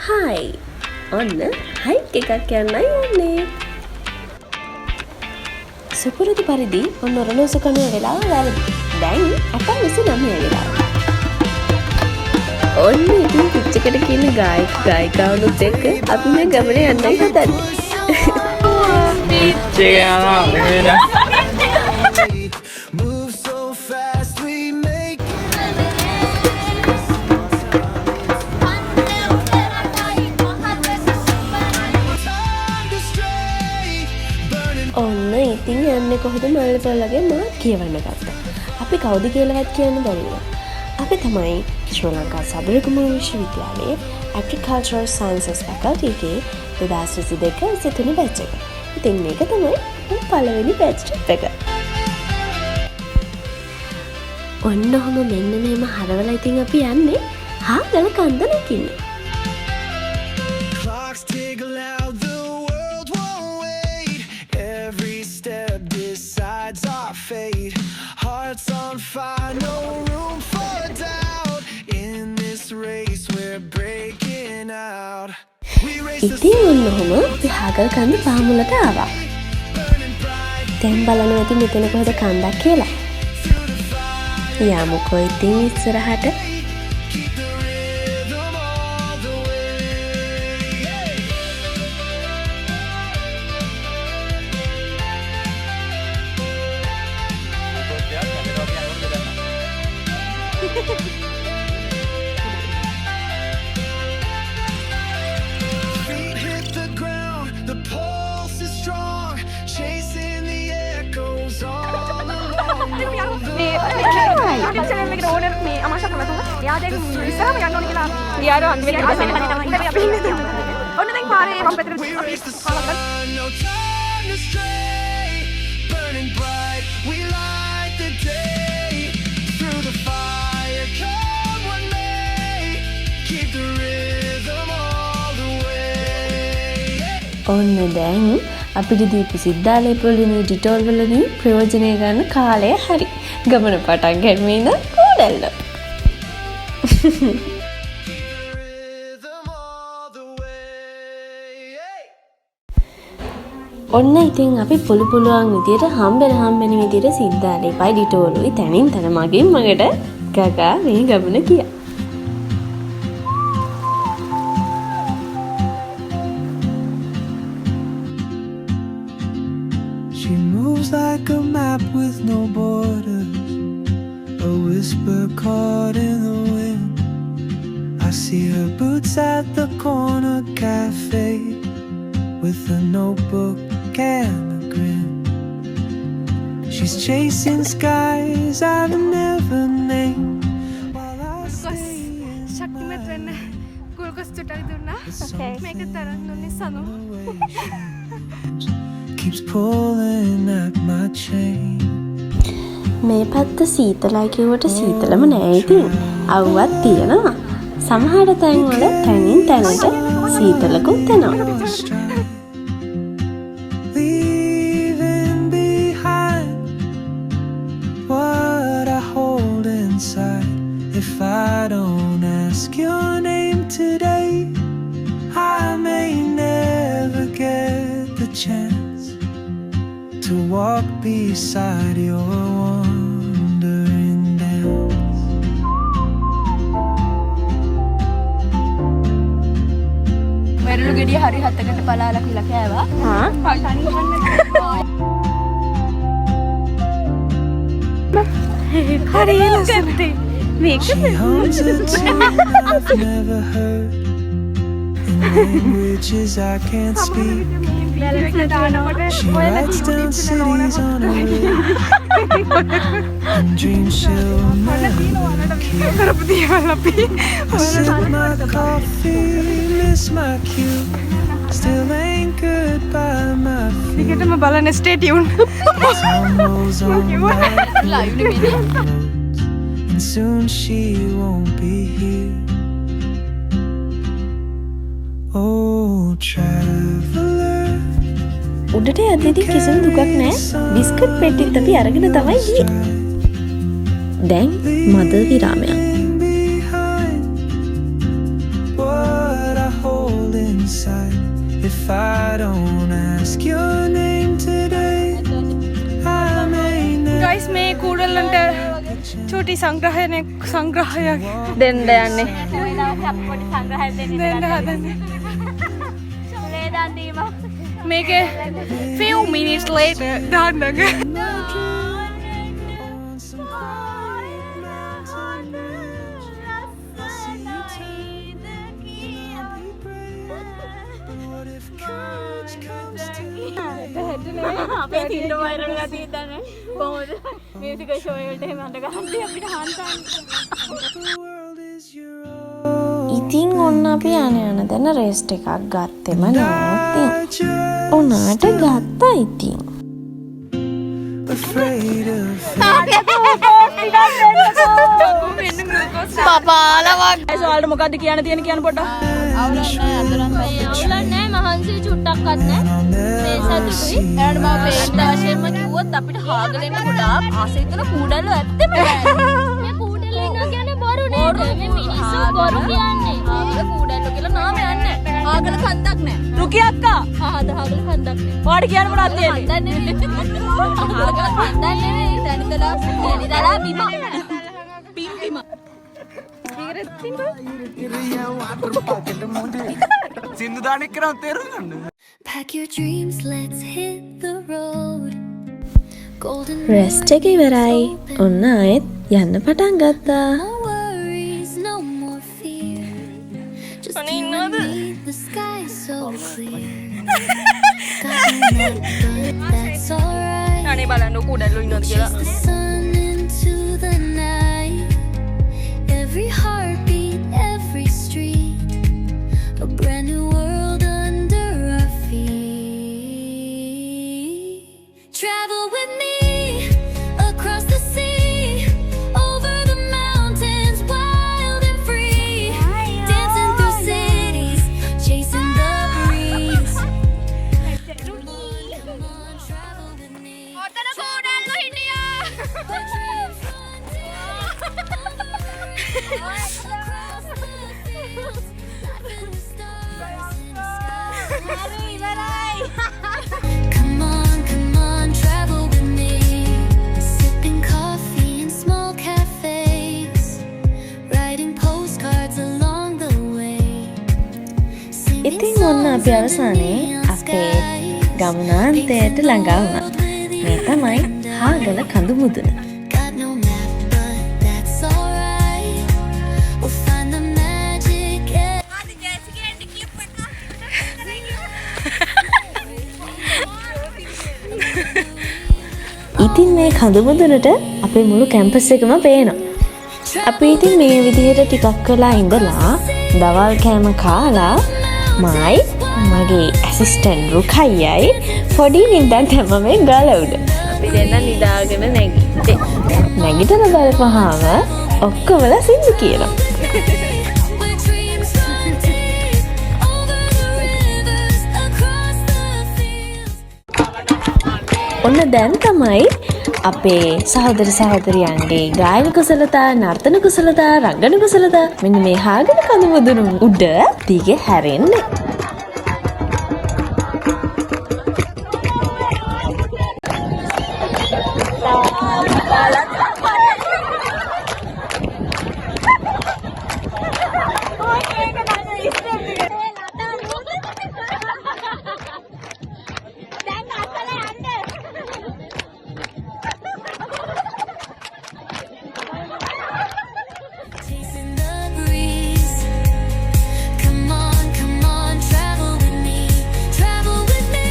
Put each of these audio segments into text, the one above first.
Hi ඔන්න hike එකක් යන්නයි යන්නේ සුපුරුදු පරිදි ඔන්න ඔරලෝසු කනුව වෙලාව වැරදි දැන් 8:29 වෙලාව ඔන්න ඉතින් පිච්චකට කියන ගායිකාවනුත් එක්ක අපි මේ ගමනේ යන්නයි හදන්නේ පිච්චේ යනවා ඔන්න ඉතින් යන්නේ කොහොද මල්ලිපොල්ලගේ මාත් කියවන්න ගත්තා. අපි කවුද කියලාවත් කියන්න බැරි වුණා. අපි තමයි ශ්‍රී ලංකා සබරගමුව විශ්වවිද්‍යාලයේ Agricultural Sciences Faculty එකේ 2022-23 බැච් එක. ඉතින් මේක තමයි පළවෙනි බැච් ට්‍රිප් එක. ඔන්න ඔහම මෙන්න මෙහෙම හරවලා ඉතින් අපි යන්නේ හාගල කන්ද නකින්න. Fate, hearts on fire, no room for doubt. In this race, we're breaking out. ඉතින් ඔන්න ඔහම අපි හාගල් කන්ද පාමුලට ආවා. දැන් බලන්න ඇති මෙතන කොහෙද කන්දක් කියලා. යමුකෝ ඉතින් ඉස්සරහට. Feet hit the ground, the pulse is strong, chasing the echoes all along the way. We race the sun, no time to stray, burning bright, we light the day. Through the fire, come what may, keep the rhythm all the way. ඔන්න දැන් අපිට දීපු සිද්ධාලේ පොලිනේ ඩිටෝල් වලින් ප්‍රයෝජනය ගන්න කාලය හරි. ගමන පටන් ගැනීම ඉඳන් කෝඩල්ල. ඔන්න ඉතින් අපි පුළුවන් විදියට හම්බෙන විදියට සිද්ධාලේ පයි ඩිටෝලුයි තනින් තන මගින් මගට ගගා මේ ගමන ගියා. She moves like a map with no borders, a whisper caught in the wind. I see her boots at the corner cafe with a notebook and a grin. She's chasing skies I've never named while I stay in ශක්තිමත් වෙන්න ගුල්කොස් චුට්ටක් දුන්නා. මේක තරම් දුන්නේ සනු. keeps pulling at my chain. මේ පැත්ත සීතලයි කිව්වට සීතලම නෑ ඉතින්. අවුවත් තියෙනවා. සමහර තැන්වල තනින් තැනට සීතලකුත් එනවා. Leaving behind what I hold inside. If I don't ask your name today, I may never get the chance to walk beside your wandering dance. මෙරළු ගෙඩිය හරි හතකට බලාලා කියලා කෑවා. හරි ලස්සනයි. මේක She hums a tune I've never heard in languages I can't speak. She writes down cities on her wall and dreams she'll never keep. I sip my coffee, miss my cue, still anchored by my feet. ටිකටම බලන්න stay tuned. Time rolls on like Live නේ මේ. notes, and soon she won't be here. Oh, traveler, උඩට යද්දී කිසිම දුකක් නැහැ. Biscuit පෙට්ටිත් අපි අරගෙන තමයි ගියේ. දැන් මද විරාමයක්. behind what I hold inside. If I don't ask your name today, I may never guys මේ කූඩල්ලන්ට චූටි සංග්‍රහයක් දෙන්න යන්නේ. දෙන්න හදන්නේ. මේකේ few minutes later දාන්නක. on some quiet mountain ridge. See you turn and be brave. What if courage comes to me? අපේ තින්න viral ගතිය හිතන්නේ කොහොමද මියුසිකල් ෂෝ එකට එහෙම අඬ ගහන්නේ අපිට හන්සන් The world is your own. ඉතින් ඔන්න අපි යන තැන රෙස්ට් එකක් ගත්තෙම නෑ. Just උනාට ගත්තා ඉතින්. afraid of සෝල්ට මොකද්ද කියන්න තියෙන කියන්න පොඩ්ඩක් අවුලන්නේ මහන්සි චුට්ටක්වත් නෑ මේ සතුටුයි එයාට මම පේන්න වශයෙන්ම කිව්වොත් අපිට හාගලෙන්න ගොඩාක් ආසයි තුන කූඩල්ල ඇත්තෙම නෑ මේ කූඩල්ල ඉන්නවා කියන්නේ බොරු නේද මේ මිනිස්සු බොරු කියන්නේ හාගල කූඩල්ල කියලා නාමයක් නෑ හාගල කන්දක් නෑ රුකි අක්කා හාද හාගල කන්දක් නෑ වාඩි කියන්න මොනවද තියෙන්නේ හාගල කන්දක් නෙවෙයි දැනිතලා දැනිතලා බිම බිම Pack your dreams, let's hit the road. Golden rest එක ඉවරයි. ඔන්න ආයෙත් යන්න පටන් ගත්තා. no worries, no more fear. Just you and me, the sky's so clear. Got no map, but that's alright. අනේ බලන්න කූඩල්ලු ඉන්නවද කියලා Chase the sun into the night. Every heartbeat, every street, a brand new world under our feet. Travel with me across the sea, over the mountains, wild and free. Dancing through cities, chasing the breeze. Come on, travel with me. Where dreams run deep. Across the fields, life in the stars in the sky. Come on, travel with me. Sipping coffee in small cafes, writing postcards along the way. Singing ඉතින් ඔන්න අපි songs අවසානයේ underneath the අපේ sky. ගමනාන්තයට ළඟා වුණා. මේ තමයි හාගල කඳු මුදුන. Got no map, but that's alright. We'll find the magic. ඉතින් මේ කඳු මුදුනට අපේ මුළු කැම්පස් එකම පේනවා. අපි ඉතින් මේ විදිහට ටිකක් වෙලා ඉඳලා දවල් කෑම කාලා මයි මගේ ඇසිස්ටන්ට් රුකයියයි පොඩි නිදන් හැම මේ ගල උඩ. අපි දෙන්න නිදාගෙන නැගිට්ටේ. නැගිටලා බලපුවාම ඔක්කොමලා සින්දු කියනවා. Where dreams run deep, over the rivers, across the fields. ඔන්න දැන් තමයි අපේ සහෝදර සහෝදරියන්ගේ ගායන කුසලතා, නර්තන කුසලතා, රංගන කුසලතා මෙන්න මේ හාගල කඳු මුදුන උඩ දිගේ හැරෙන්නේ. Chasing the breeze. Come on, travel with me. Travel with me.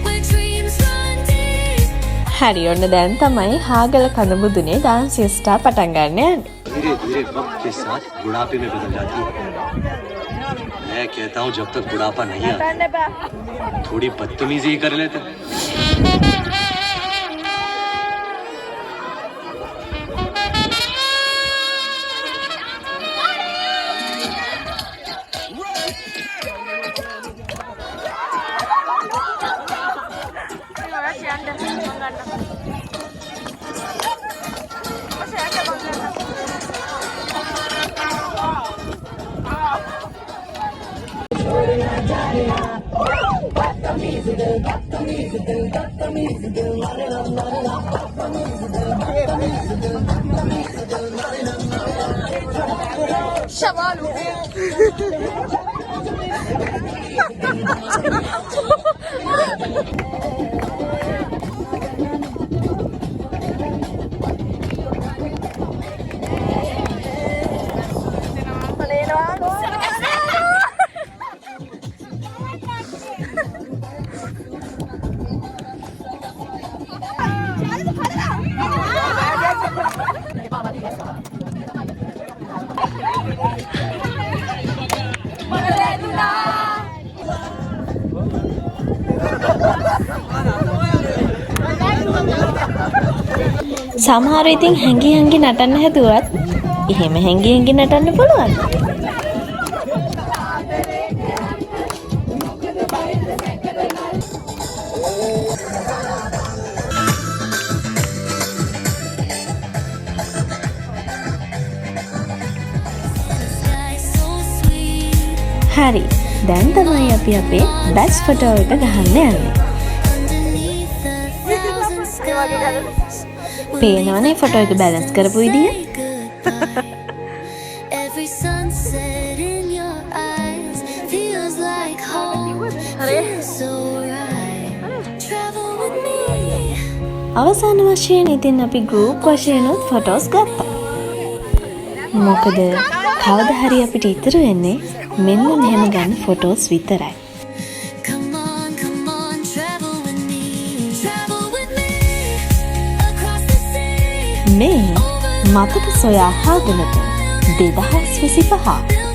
Where dreams run deep. හරි ඔන්න දැන් තමයි හාගල කඳු මුදුනේ ඩාන්ස් ස්ටා පටන් ගන්න යන්නේ. धीरे धीरे वक्त के साथ बुढ़ापे में बदल जाती है मैं कहता हूँ जब तक बुढ़ापा नहीं आता थोड़ी बदतमीजी ही कर लेते සමහර ඉතින් හැංගි හැංගි නටන්න හැදුවත් එහෙම හැංගි හැංගි නටන්න පුළුවන්. Sky's so sweet හරි. දැන් තමයි අපි අපේ බැස් ෆොටෝ එක ගහන්න යන්නේ. underneath the thousand skies. පේනවනේ ෆොටෝ එක බැලන්ස් කරපු විදිය. Goodbye. Every sunset in your eyes feels like home. Feels so right. Travel with me. අවසාන වශයෙන් ඉතින් අපි ගෲප් වශයෙන්ුත් ෆොටෝස් ගත්තා. මොකද කවදා හරි අපිට ඉතුරු වෙන්නේ මෙන්න මෙහෙම ගන්න ෆොටෝස් විතරයි. Come on, travel with me. Travel with me across the sea. මේ මතක සොයා හාගලට 2025